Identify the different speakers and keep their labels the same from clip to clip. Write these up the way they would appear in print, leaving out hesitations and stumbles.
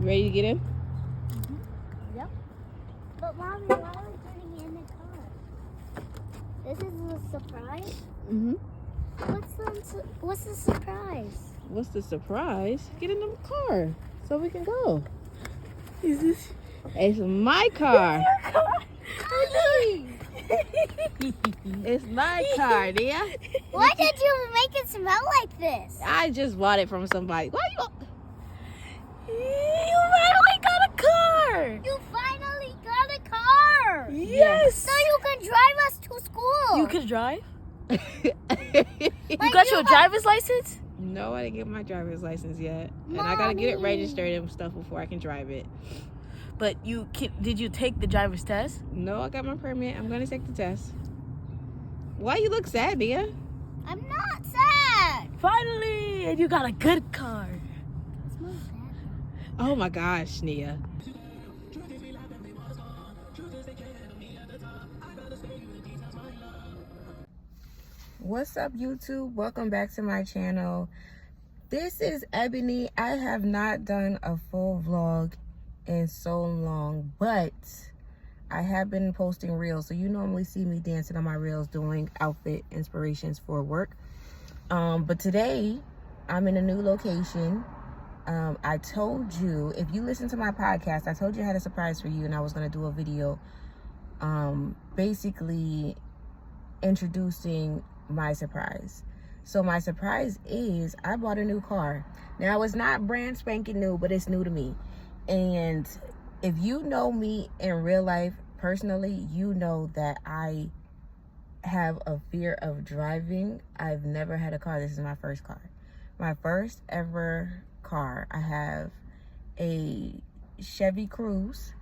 Speaker 1: You ready to get in?
Speaker 2: Yep. But Mommy, why are we getting in the car? This is a surprise? What's the surprise?
Speaker 1: What's the surprise? Get in the car so we can go. Is this? It's my car.
Speaker 2: Your car?
Speaker 1: It's my car, dear.
Speaker 2: Why did you make it smell like this?
Speaker 1: I just bought it from somebody. Why you?
Speaker 3: You finally got a car!
Speaker 2: You finally got a car!
Speaker 3: Yes!
Speaker 2: So you can drive us to school!
Speaker 3: You can drive?
Speaker 2: Like
Speaker 3: You got your driver's license?
Speaker 1: No, I didn't get my driver's license yet. And I gotta get it
Speaker 2: Mommy.
Speaker 1: registered and stuff before I can drive it.
Speaker 3: But did you take the driver's test?
Speaker 1: No, I got my permit. I'm gonna take the test. Why you look sad, dear?
Speaker 2: I'm not sad!
Speaker 3: Finally! And you got a good car.
Speaker 2: It smells bad.
Speaker 1: Oh my gosh, Nia. What's up, YouTube? Welcome back to my channel. This is Ebony. I have not done a full vlog in so long, but I have been posting reels. So you normally see me dancing on my reels doing outfit inspirations for work. But today I'm in a new location. I told you, if you listen to my podcast, I told you I had a surprise for you and I was going to do a video basically introducing my surprise. So my surprise is I bought a new car. Now it's not brand spanking new, but it's new to me. And if you know me in real life personally, you know that I have a fear of driving. I've never had a car. This is my first car. My first ever car. I have a Chevy Cruze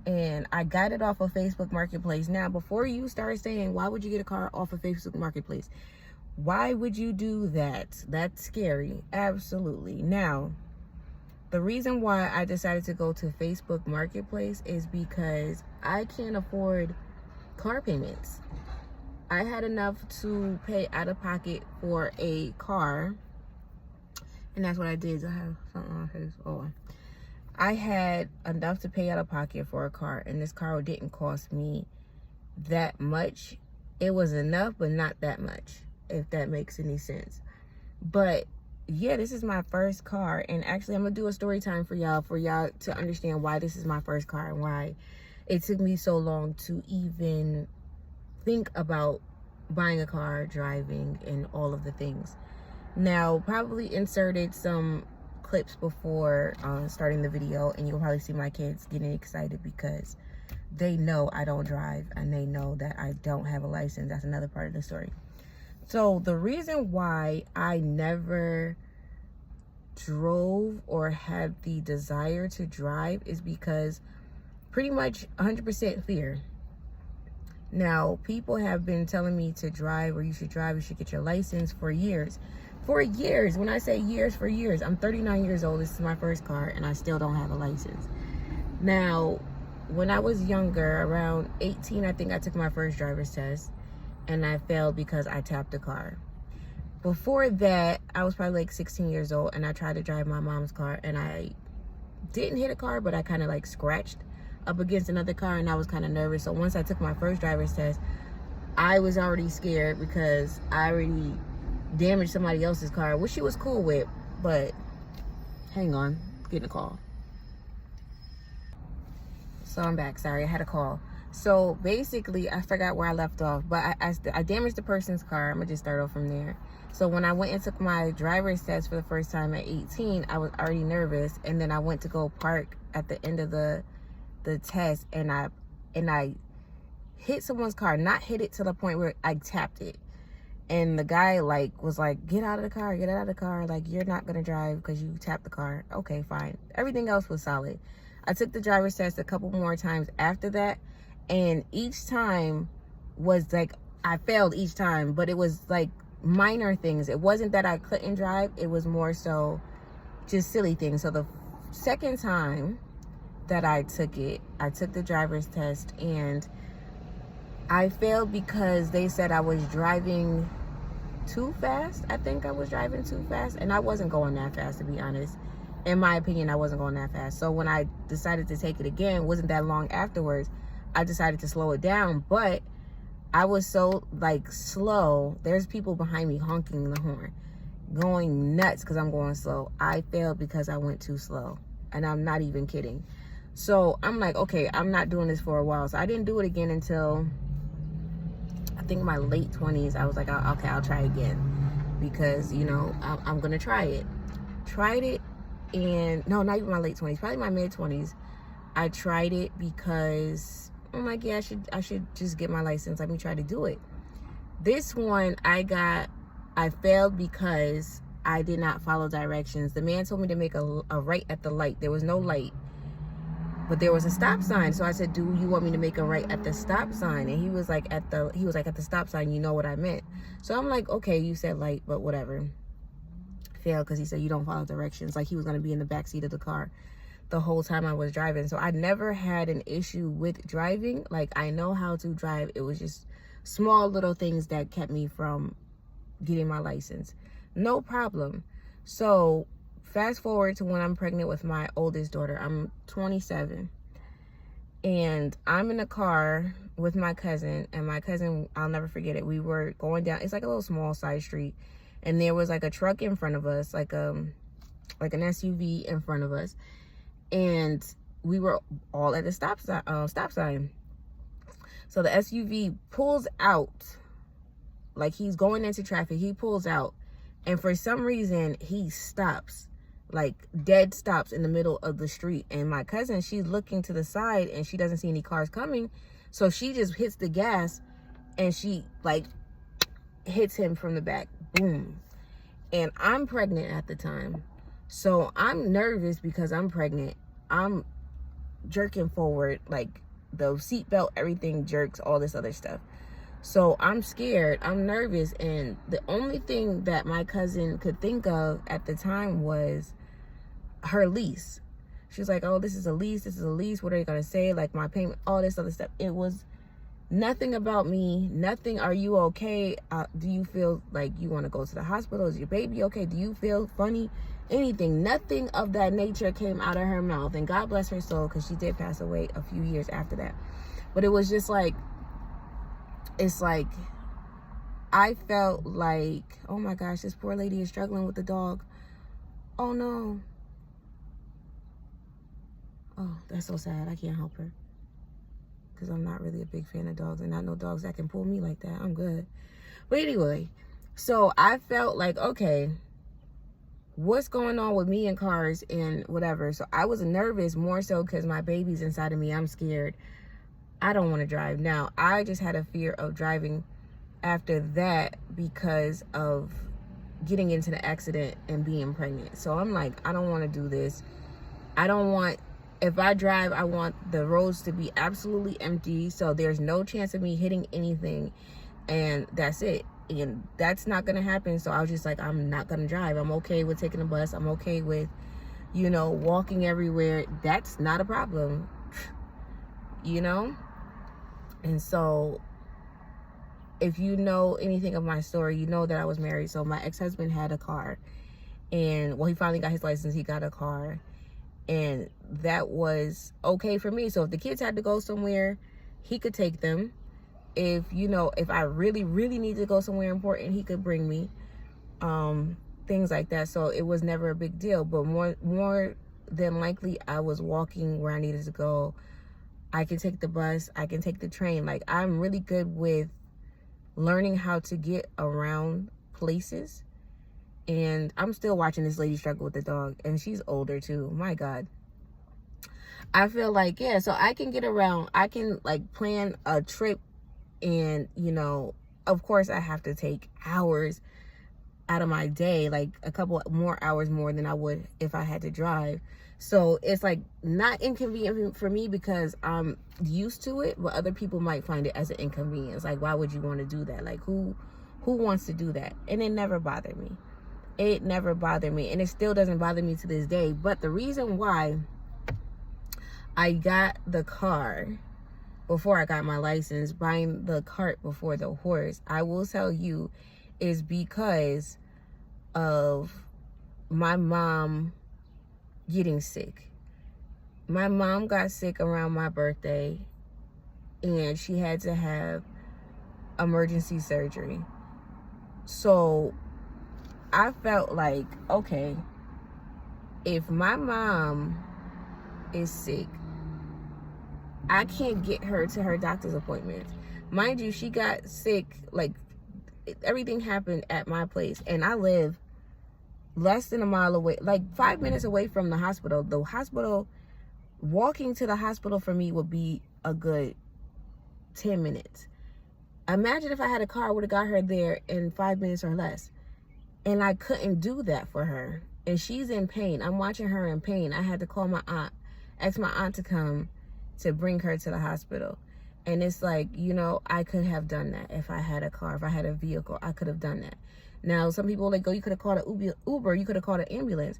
Speaker 1: and I got it off of Facebook Marketplace. Now, before you start saying, why would you get a car off of Facebook Marketplace? Why would you do that? That's scary. Absolutely. Now, the reason why I decided to go to Facebook Marketplace is because I can't afford car payments. I had enough to pay out of pocket for a car. And that's what I did. I have something on his. Oh, I had enough to pay out of pocket for a car, and this car didn't cost me that much. It was enough, but not that much, if that makes any sense. But yeah, this is my first car, and actually I'm gonna do a story time for y'all to understand why this is my first car and why it took me so long to even think about buying a car, driving, and all of the things. Now, probably inserted some clips before starting the video, and you'll probably see my kids getting excited because they know I don't drive and they know that I don't have a license. That's another part of the story. So the reason why I never drove or had the desire to drive is because pretty much 100% fear. Now, people have been telling me to drive, or you should drive, you should get your license for years. For years. When I say years, for years. I'm 39 years old. This is my first car, and I still don't have a license. Now, when I was younger, around 18, I think I took my first driver's test, and I failed because I tapped the car. Before that, I was probably like 16 years old, and I tried to drive my mom's car, and I didn't hit a car, but I kind of like scratched up against another car, and I was kind of nervous. So once I took my first driver's test, I was already scared because I already damaged somebody else's car, which she was cool with. But hang on, getting a call. So I'm back. Sorry, I had a call. So basically, I forgot where I left off, but I damaged the person's car. I'm gonna just start off from there. So when I went and took my driver's test for the first time at 18, I was already nervous, and then I went to go park at the end of the test, and I hit someone's car. Not hit it to the point where I tapped it. And the guy was like, get out of the car, like, you're not gonna drive because you tapped the car. Okay, fine. Everything else was solid. I took the driver's test a couple more times after that, and each time was like, I failed each time, but it was like minor things. It wasn't that I couldn't drive, it was more so just silly things. So the second time that I took the driver's test, and I failed because they said I was driving too fast. I think I was driving too fast, and I wasn't going that fast, to be honest. in my opinion, I wasn't going that fast. So when I decided to take it again, wasn't that long afterwards, I decided to slow it down. But I was so like slow. There's people behind me honking the horn, going nuts because I'm going slow. I failed because I went too slow, and I'm not even kidding. So I'm like, okay, I'm not doing this for a while. So I didn't do it again until I think my late 20s. I was like, okay, I'll try again because, you know, I'm gonna try it. Tried it, and no, not even my late 20s, probably my mid 20s. I tried it because I'm like, yeah, I should just get my license. Let me try to do it. This one I failed because I did not follow directions. The man told me to make a right at the light. There was no light, but there was a stop sign. So I said, do you want me to make a right at the stop sign? And he was like, at the stop sign, you know what I meant. So I'm like, okay, you said light, but whatever. Failed because he said you don't follow directions. Like he was going to be in the back seat of the car the whole time I was driving. So I never had an issue with driving. Like, I know how to drive. It was just small little things that kept me from getting my license. No problem. So fast forward to when I'm pregnant with my oldest daughter. I'm 27, and I'm in a car with my cousin, and my cousin, I'll never forget it. We were going down, it's like a little small side street, and there was like a truck in front of us, like an SUV in front of us, and we were all at the stop sign. So the SUV pulls out, like he's going into traffic. He pulls out, and for some reason he stops, like dead stops in the middle of the street. And my cousin, she's looking to the side and she doesn't see any cars coming, so she just hits the gas and she like hits him from the back, boom. And I'm pregnant at the time, so I'm nervous because I'm pregnant. I'm jerking forward, like the seatbelt, everything jerks, all this other stuff. So I'm scared, I'm nervous, and the only thing that my cousin could think of at the time was her lease. She was like, oh, this is a lease, what are you gonna say, like my payment, all this other stuff. It was nothing about me, nothing, are you okay, do you feel like you want to go to the hospital, is your baby okay, do you feel funny, anything. Nothing of that nature came out of her mouth, and God bless her soul, because she did pass away a few years after that. But it was just like, it's like, I felt like, oh my gosh, this poor lady is struggling with the dog. Oh no. Oh, that's so sad. I can't help her, because I'm not really a big fan of dogs, and I know dogs that can pull me like that. I'm good. But anyway, so I felt like, okay, what's going on with me and cars and whatever. So I was nervous, more so because my baby's inside of me. I'm scared. I don't want to drive. Now, I just had a fear of driving after that because of getting into the accident and being pregnant. So I'm like, I don't want to do this. I don't want, if I drive, I want the roads to be absolutely empty, so there's no chance of me hitting anything, and that's it. And that's not gonna happen. So I was just like, I'm not gonna drive. I'm okay with taking a bus. I'm okay with, you know, walking everywhere. That's not a problem, you know. And so if you know anything of my story, you know that I was married. So my ex-husband had a car, and well, he finally got his license. He got a car, and that was okay for me. So if the kids had to go somewhere, he could take them. If, you know, if I really, really need to go somewhere important, he could bring me, things like that. So it was never a big deal. But more than likely, I was walking where I needed to go. I can take the bus, I can take the train. Like, I'm really good with learning how to get around places. And I'm still watching this lady struggle with the dog, and she's older too. My God. I feel like, yeah, so I can get around. I can like plan a trip, and, you know, of course I have to take hours out of my day, like a couple more hours more than I would if I had to drive. So it's like not inconvenient for me because I'm used to it, but other people might find it as an inconvenience. Like, why would you want to do that? Like, who wants to do that? And it never bothered me. It never bothered me, and it still doesn't bother me to this day. But the reason why I got the car before I got my license, buying the cart before the horse, I will tell you, is because of my mom getting sick. My mom got sick around my birthday, and she had to have emergency surgery. So I felt like, okay, if my mom is sick, I can't get her to her doctor's appointments. Mind you, she got sick, like everything happened at my place, and I live less than a mile away, like 5 minutes away from the hospital. The hospital, walking to the hospital for me would be a good 10 minutes. Imagine if I had a car, I would have got her there in 5 minutes or less. And I couldn't do that for her. And she's in pain. I'm watching her in pain. I had to call my aunt, ask my aunt to come to bring her to the hospital. And it's like, you know, I could have done that if I had a car, if I had a vehicle, I could have done that. Now, some people like, oh, you could have called an Uber, you could have called an ambulance.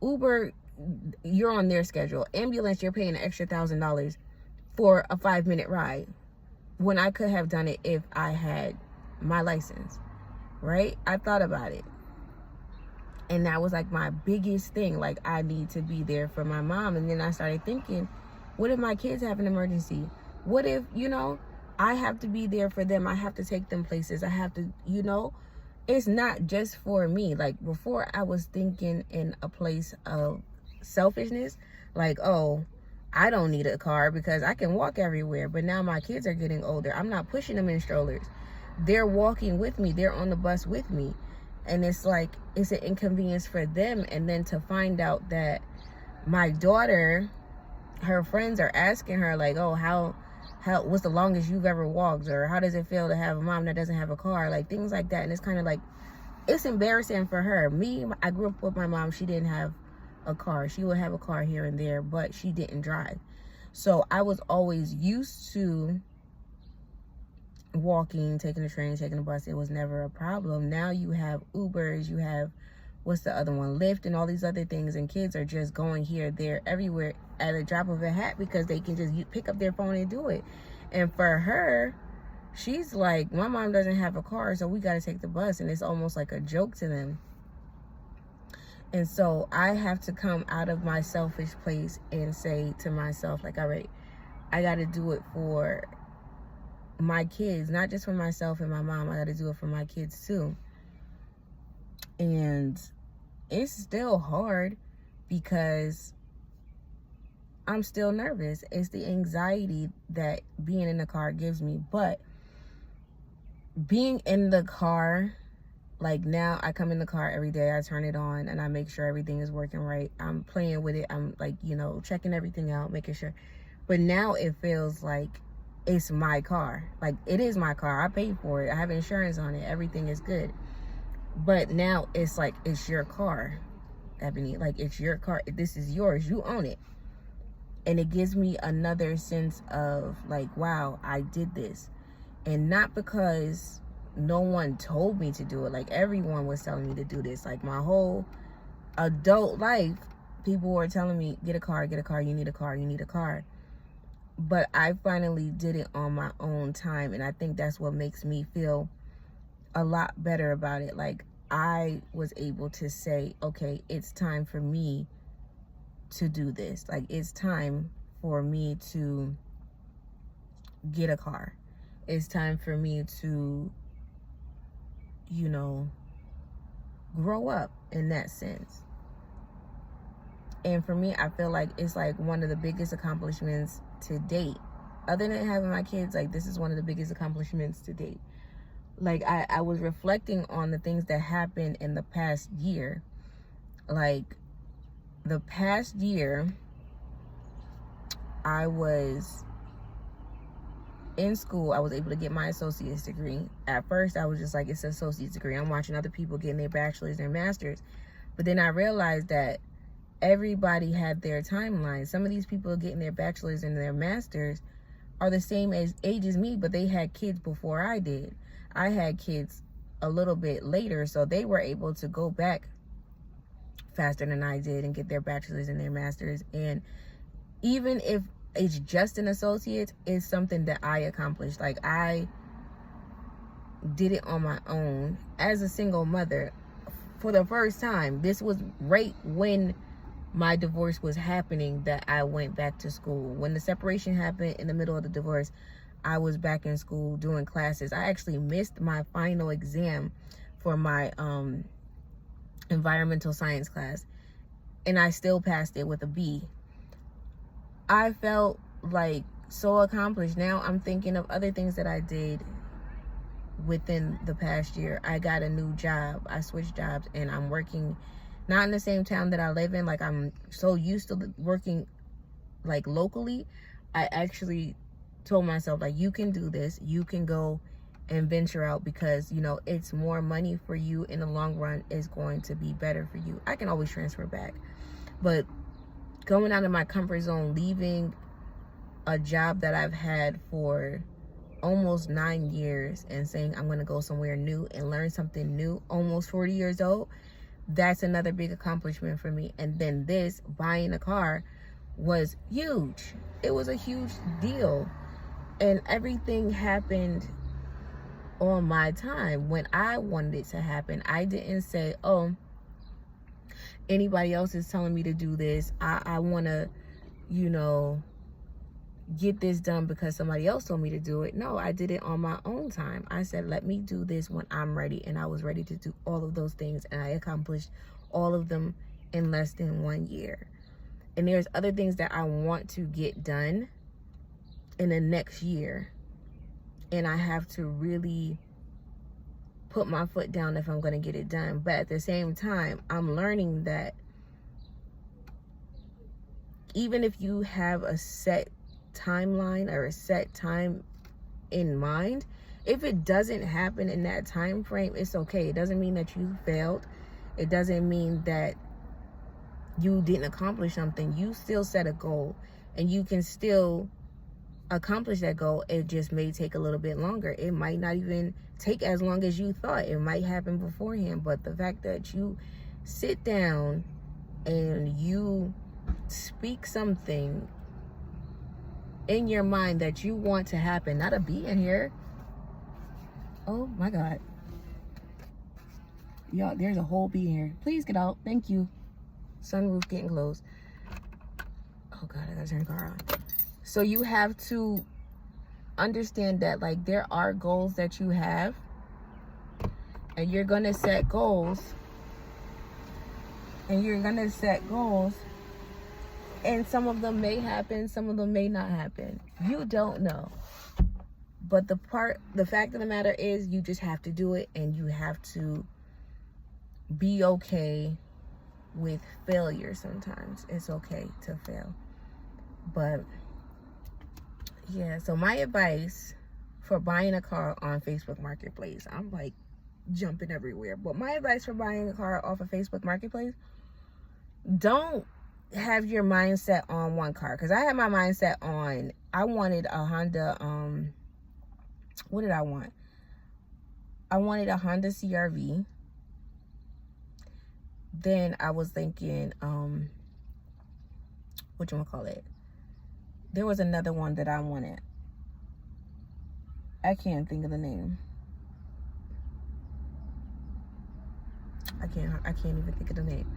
Speaker 1: Uber, you're on their schedule. Ambulance, you're paying an extra $1,000 for a 5-minute ride, when I could have done it if I had my license, right? I thought about it. And that was like my biggest thing. Like, I need to be there for my mom. And then I started thinking, what if my kids have an emergency? What if, you know, I have to be there for them? I have to take them places. I have to, you know, it's not just for me. Like, before I was thinking in a place of selfishness, like, oh, I don't need a car because I can walk everywhere. But now my kids are getting older. I'm not pushing them in strollers. They're walking with me. They're on the bus with me. And it's like, it's an inconvenience for them. And then to find out that my daughter, her friends are asking her like, oh, how what's the longest you've ever walked? Or how does it feel to have a mom that doesn't have a car? Like, things like that. And it's kind of like, it's embarrassing for her. Me, I grew up with my mom. She didn't have a car. She would have a car here and there, but she didn't drive. So I was always used to walking, taking the train, taking the bus. It was never a problem. Now you have Ubers, you have, what's the other one, Lyft, and all these other things, and kids are just going here, there, everywhere at a drop of a hat because they can just pick up their phone and do it. And for her, she's like, my mom doesn't have a car, so we got to take the bus. And it's almost like a joke to them. And so I have to come out of my selfish place and say to myself, like, all right, I got to do it for my kids, not just for myself and my mom. I got to do it for my kids too. And it's still hard because I'm still nervous. It's the anxiety that being in the car gives me. But being in the car, like, now I come in the car every day, I turn it on and I make sure everything is working right. I'm playing with it. I'm like, you know, checking everything out, making sure. But now it feels like it's my car. Like, it is my car. I paid for it. I have insurance on it. Everything is good. But now it's like, it's your car, Ebony. Like, it's your car. This is yours. You own it. And it gives me another sense of like, wow, I did this. And not because no one told me to do it. Like, everyone was telling me to do this. Like, my whole adult life, people were telling me, get a car, you need a car, you need a car. But I finally did it on my own time. And I think that's what makes me feel a lot better about it. Like, I was able to say, okay, it's time for me to do this. Like, it's time for me to get a car. It's time for me to, you know, grow up in that sense. And for me, I feel like it's like one of the biggest accomplishments to date. Other than having my kids, like, this is one of the biggest accomplishments to date. Like, I was reflecting on the things that happened in the past year. Like, the past year, I was in school. I was able to get my associate's degree. At first, I was just like, it's an associate's degree. I'm watching other people getting their bachelor's and masters. But then I realized that everybody had their timeline. Some of these people getting their bachelor's and their masters are the same age as me, but they had kids before I did. I had kids a little bit later, so they were able to go back faster than I did and get their bachelor's and their masters. And even if it's just an associate, it's something that I accomplished. Like, I did it on my own as a single mother for the first time. This was right when my divorce was happening that I went back to school. When the separation happened in the middle of the divorce, I was back in school doing classes. I actually missed my final exam for my environmental science class, and I still passed it with a B. I felt like so accomplished. Now I'm thinking of other things that I did within the past year. I got a new job. I switched jobs, and I'm working not in the same town that I live in. Like, I'm so used to working like locally. I actually told myself, like, you can do this. You can go and venture out, because, you know, it's more money for you in the long run. Is going to be better for you. I can always transfer back, but going out of my comfort zone, leaving a job that I've had for almost 9 years and saying I'm going to go somewhere new and learn something new, almost 40 years old, that's another big accomplishment for me. And then this, buying a car, was huge. It was a huge deal, and everything happened on my time when I wanted it to happen. I didn't say, oh, anybody else is telling me to do this. I want to, you know, get this done because somebody else told me to do it. No, I did it on my own time. I said, let me do this when I'm ready. And I was ready to do all of those things, and I accomplished all of them in less than 1 year. And there's other things that I want to get done in the next year, and I have to really put my foot down if I'm going to get it done. But at the same time, I'm learning that even if you have a set timeline or a set time in mind, if it doesn't happen in that time frame, it's okay. It doesn't mean that you failed. It doesn't mean that you didn't accomplish something. You still set a goal, and you can still accomplish that goal. It just may take a little bit longer. It might not even take as long as you thought. It might happen beforehand. But the fact that you sit down and you speak something in your mind that you want to happen, not a bee in here. Oh my God. Y'all, there's a whole bee in here. Please get out. Thank you. Sunroof getting closed. Oh God, I gotta turn the car on. So you have to understand that, like, there are goals that you have, and you're gonna set goals, and and some of them may happen, some of them may not happen. You don't know. But the fact of the matter is, you just have to do it, and you have to be okay with failure sometimes. It's okay to fail. But yeah, so my advice for buying a car on Facebook Marketplace, I'm like jumping everywhere, but my advice for buying a car off of Facebook Marketplace, don't have your mindset on one car. Because I had my mindset on, I wanted a Honda, what did I want? I wanted a Honda CRV. Then I was thinking, whatchamacallit? There was another one that I wanted. I can't think of the name. I can't even think of the name.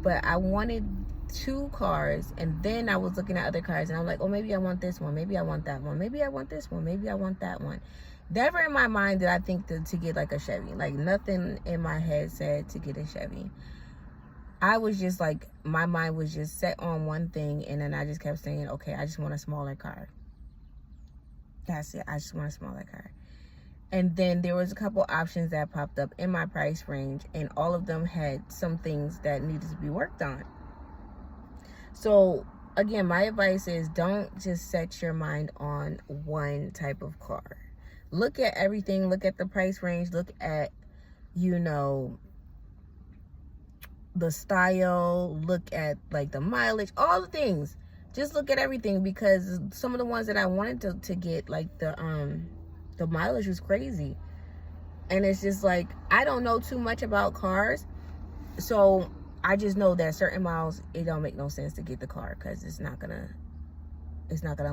Speaker 1: But I wanted 2 cars, and then I was looking at other cars, and I'm like, oh, maybe I want this one, maybe I want that one, maybe I want this one, maybe I want that one. Never in my mind did I think to get like a Chevy. Like, nothing in my head said to get a Chevy. I was just like, my mind was just set on one thing, and then I just kept saying, okay, I just want a smaller car. That's it. I just want a smaller car. And then there was a couple options that popped up in my price range, and all of them had some things that needed to be worked on. So again, my advice is, don't just set your mind on one type of car. Look at everything. Look at the price range. Look at, you know, the style, look at like the mileage, all the things. Just look at everything, because some of the ones that I wanted to get, like the mileage was crazy. And it's just like, I don't know too much about cars, so I just know that certain miles, it don't make no sense to get the car, because it's not gonna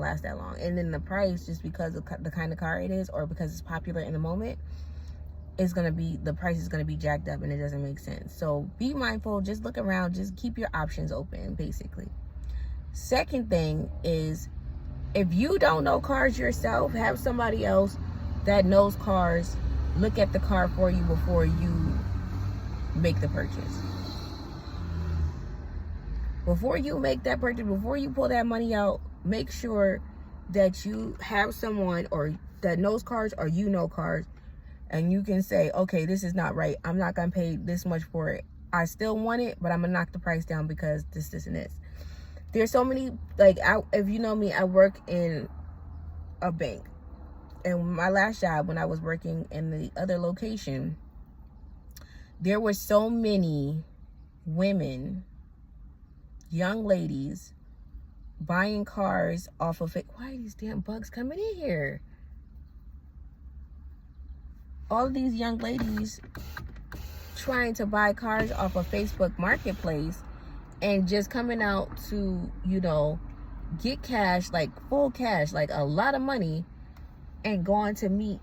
Speaker 1: last that long. And then the price, just because of the kind of car it is, or because it's popular in the moment, the price is gonna be jacked up and it doesn't make sense. So be mindful, just look around, just keep your options open, basically. Second thing is, if you don't know cars yourself, have somebody else that knows cars look at the car for you before you make the purchase. Before you make that purchase, before you pull that money out, make sure that you have someone or that knows cars or you know cars, and you can say, okay, this is not right. I'm not gonna pay this much for it. I still want it, but I'm gonna knock the price down because this, and this. There's so many, like, if you know me, I work in a bank. And my last job, when I was working in the other location, there were so many women, young ladies, buying cars off of it. Why are these damn bugs coming in here? All of these young ladies trying to buy cars off of Facebook Marketplace and just coming out to, you know, get cash, like full cash, like a lot of money, and going to meet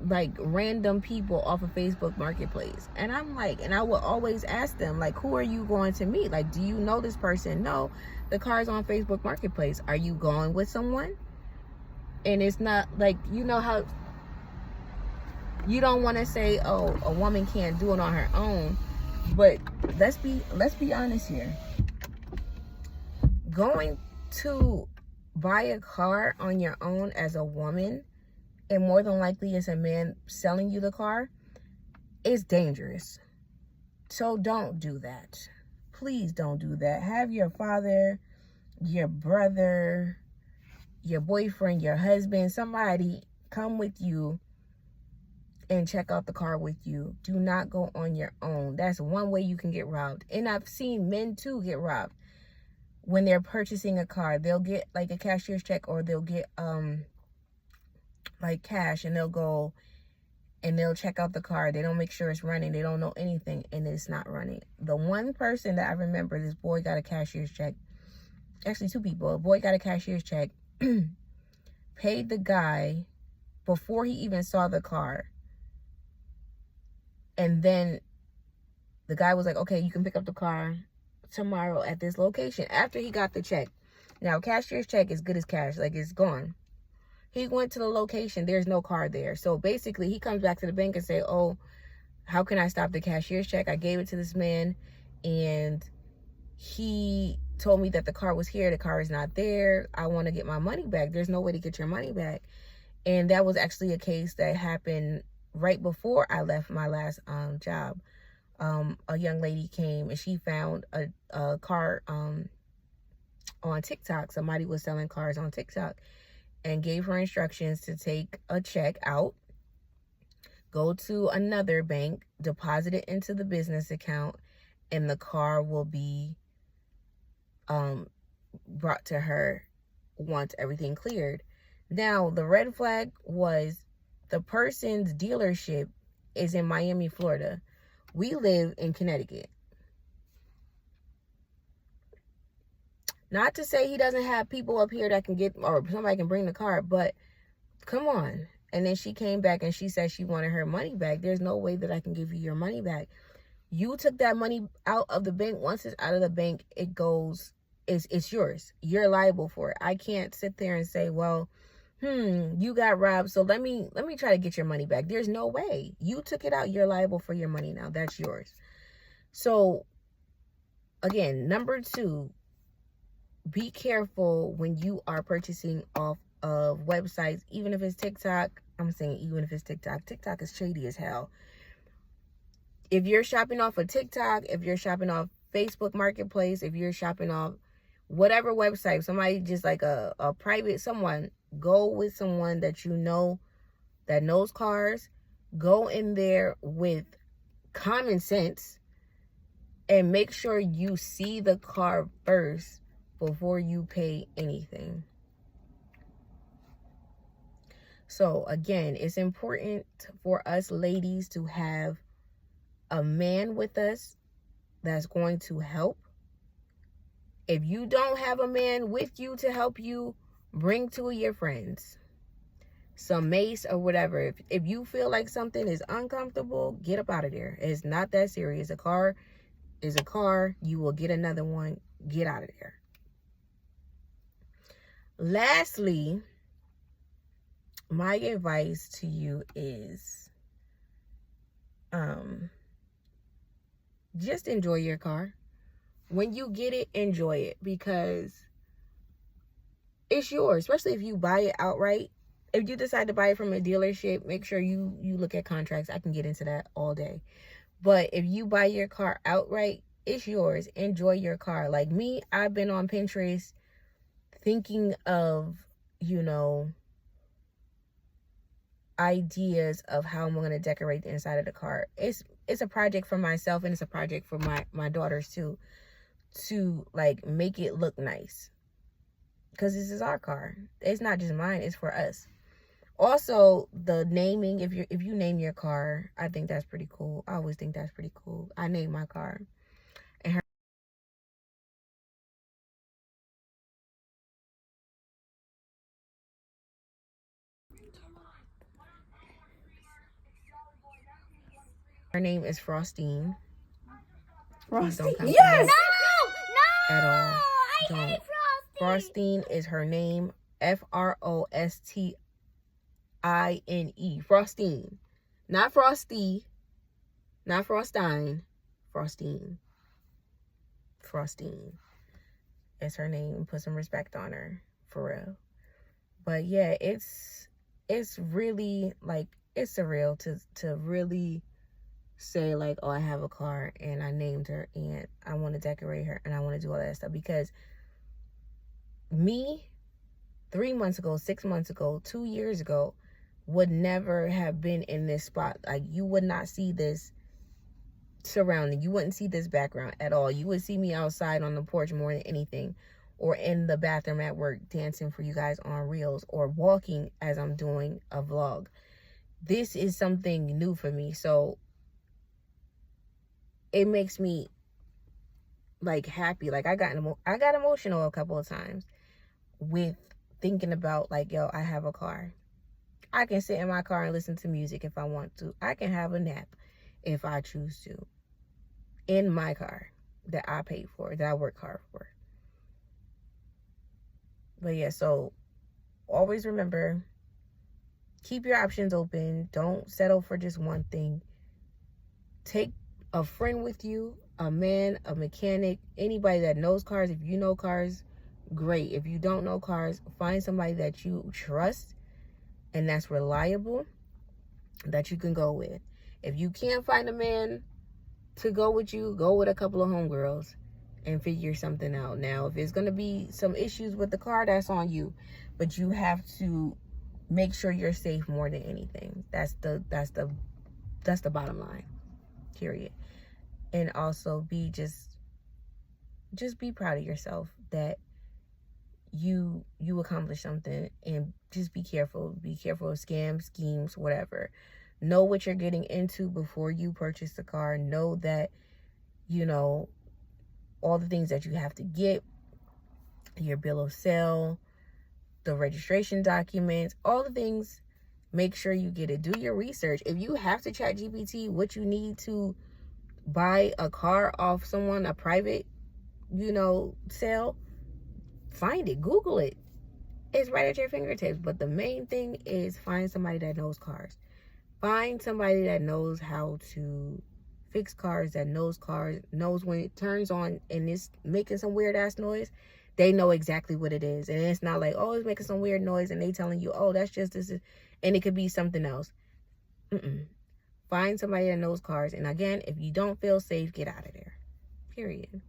Speaker 1: like random people off of Facebook Marketplace. And I'm like, and I would always ask them, like, who are you going to meet? Like, do you know this person? No, the car's on Facebook Marketplace. Are you going with someone? And it's not like, you know how you don't want to say, oh, a woman can't do it on her own, but let's be honest here. Going to buy a car on your own as a woman, and more than likely it's a man selling you the car, is dangerous. So don't do that. Please don't do that. Have your father, your brother, your boyfriend, your husband, somebody come with you and check out the car with you. Do not go on your own. That's one way you can get robbed. And I've seen men too get robbed. When they're purchasing a car, they'll get like a cashier's check, or they'll get like cash, and they'll go and they'll check out the car. They don't make sure it's running. They don't know anything, and it's not running. The one person that I remember, this boy got a cashier's check. Actually, two people. A boy got a cashier's check, paid the guy before he even saw the car. And then the guy was like, okay, you can pick up the car tomorrow at this location, after he got the check. Now, cashier's check is good as cash, like it's gone. He went to the location, there's no car there. So basically he comes back to the bank and say, oh, how can I stop the cashier's check? I gave it to this man and he told me that the car was here. The car is not there. I want to get my money back. There's no way to get your money back. And that was actually a case that happened right before I left my last job. A young lady came and she found a car on TikTok. Somebody was selling cars on TikTok and gave her instructions to take a check out, go to another bank, deposit it into the business account, and the car will be brought to her once everything cleared. Now, the red flag was the person's dealership is in Miami, Florida. We live in Connecticut. Not to say he doesn't have people up here that can get, or somebody can bring the car, but come on. And then she came back and she said she wanted her money back. There's no way that I can give you your money back. You took that money out of the bank. Once it's out of the bank, it goes, it's yours. You're liable for it. I can't sit there and say, well, you got robbed, so let me try to get your money back. There's no way. You took it out. You're liable for your money now. That's yours. So again, number 2, be careful when you are purchasing off of websites, even if it's TikTok. I'm saying even if it's TikTok. TikTok is shady as hell. If you're shopping off of TikTok, if you're shopping off Facebook Marketplace, if you're shopping off whatever website, somebody just like a private someone, go with someone that you know that knows cars. Go in there with common sense and make sure you see the car first before you pay anything. So again, it's important for us ladies to have a man with us that's going to help. If you don't have a man with you to help you, bring 2 of your friends. some mace or whatever. If you feel like something is uncomfortable, get up out of there. It's not that serious. A car is a car. You will get another one. Get out of there. Lastly, my advice to you is just enjoy your car. When you get it, enjoy it, because it's yours, especially if you buy it outright. If you decide to buy it from a dealership, make sure you look at contracts. I can get into that all day. But if you buy your car outright, it's yours. Enjoy your car. Like me, I've been on Pinterest thinking of, ideas of how I'm going to decorate the inside of the car. It's a project for myself, and it's a project for my daughters too, to like make it look nice, because this is our car. It's not just mine, it's for us. Also, the naming, if you name your car, I think that's pretty cool. I always think that's pretty cool. I named my car, and her name is FROSTENE. Please don't come
Speaker 3: Yes!
Speaker 2: No!
Speaker 1: at all.
Speaker 2: I
Speaker 1: Don't.
Speaker 2: hate
Speaker 1: FROSTENE is her name. FROSTINE. FROSTENE. Not Frosty. Not Frostine. FROSTENE. FROSTENE is her name. Put some respect on her, for real. But yeah, it's really like, it's surreal to really say like, oh, I have a car and I named her and I want to decorate her and I want to do all that stuff. Because me 3 months ago, 6 months ago, 2 years ago would never have been in this spot. Like, you would not see this surrounding. You wouldn't see this background at all. You would see me outside on the porch more than anything, or in the bathroom at work dancing for you guys on reels, or walking as I'm doing a vlog. This is something new for me, so it makes me like happy. Like, I got emotional a couple of times with thinking about like, yo, I have a car. I can sit in my car and listen to music if I want to. I can have a nap if I choose to, in my car that I paid for, that I work hard for. But yeah, so always remember, keep your options open. Don't settle for just one thing. Take a friend with you, a man, a mechanic, anybody that knows cars. If you know cars, great. If you don't know cars, find somebody that you trust and that's reliable, that you can go with. If you can't find a man to go with you, go with a couple of homegirls and figure something out. Now, if there's gonna be some issues with the car, that's on you, but you have to make sure you're safe more than anything. That's the bottom line, period. And also be just be proud of yourself that you accomplished something, and just be careful of scams, schemes, whatever. Know what you're getting into before you purchase the car. Know that all the things that you have to get, your bill of sale, the registration documents, all the things. Make sure you get it. Do your research. If you have to chat GPT what you need to buy a car off someone, a private sale, find it, Google it. It's right at your fingertips. But the main thing is find somebody that knows cars. Find somebody that knows how to fix cars, that knows cars, knows when it turns on and it's making some weird ass noise. They know exactly what it is. And it's not like, oh, it's making some weird noise and they telling you, oh, that's just this, and it could be something else. Find somebody that knows cars. And again, if you don't feel safe, get out of there, period.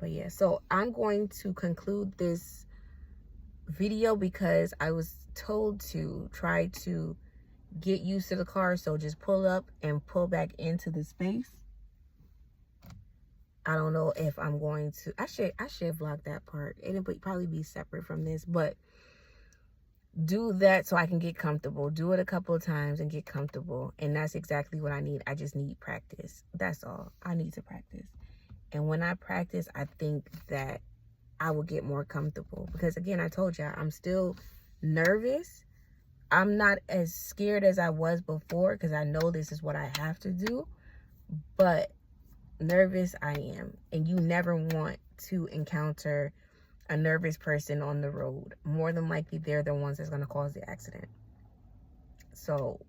Speaker 1: But yeah, so I'm going to conclude this video because I was told to try to get used to the car. So just pull up and pull back into the space. I don't know if I'm going to, I should vlog that part. It'll probably be separate from this, but do that so I can get comfortable. Do it a couple of times and get comfortable. And that's exactly what I need. I just need practice. That's all. I need to practice. And when I practice, I think that I will get more comfortable. Because again, I told y'all, I'm still nervous. I'm not as scared as I was before because I know this is what I have to do. But nervous I am. And you never want to encounter a nervous person on the road. More than likely, they're the ones that's going to cause the accident. So,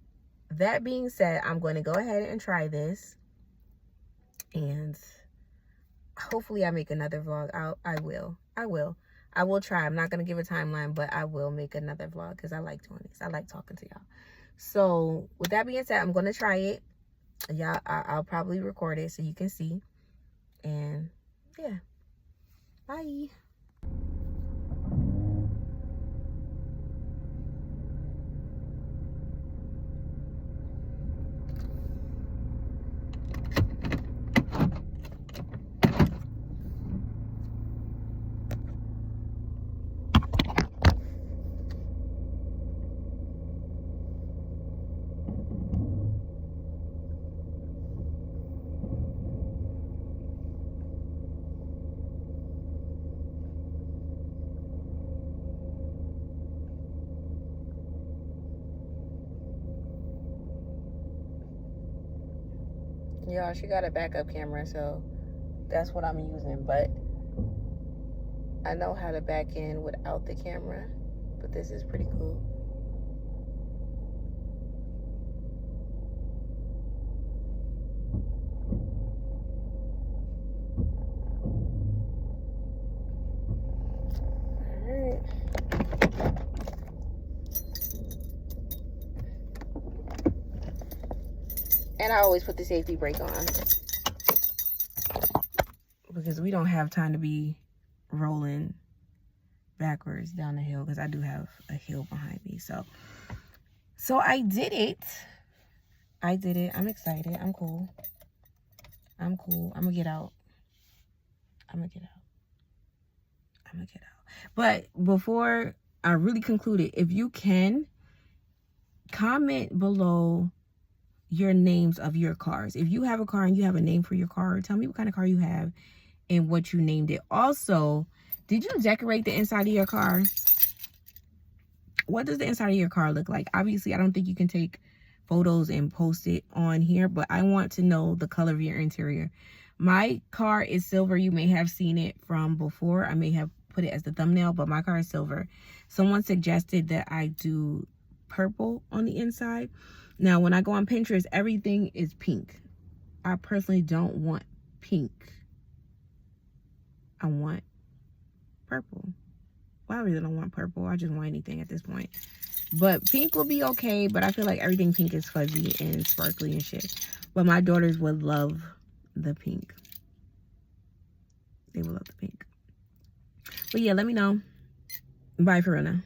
Speaker 1: that being said, I'm going to go ahead and try this. And hopefully I make another vlog. I will try. I'm not going to give a timeline, but I will make another vlog because I like doing this. I like talking to y'all. So, with that being said, I'm going to try it. Y'all, I'll probably record it so you can see. And, yeah. Bye. Y'all, she got a backup camera, so that's what I'm using. But I know how to back in without the camera, but this is pretty cool. And I always put the safety brake on because we don't have time to be rolling backwards down the hill because I do have a hill behind me. So I did it. I'm excited. I'm cool. I'm gonna get out. But before I really conclude it, if you can, comment below your names of your cars. If you have a car and you have a name for your car, tell me what kind of car you have and what you named it. Also, did you decorate the inside of your car? What does the inside of your car look like? Obviously, I don't think you can take photos and post it on here, but I want to know the color of your interior. My car is silver. You may have seen it from before. I may have put it as the thumbnail, but my car is silver. Someone suggested that I do purple on the inside. Now, when I go on Pinterest, everything is pink. I personally don't want pink. I want purple. Well, I really don't want purple. I just want anything at this point. But pink will be okay, but I feel like everything pink is fuzzy and sparkly and shit. But my daughters would love the pink. They would love the pink. But yeah, let me know. Bye for real now.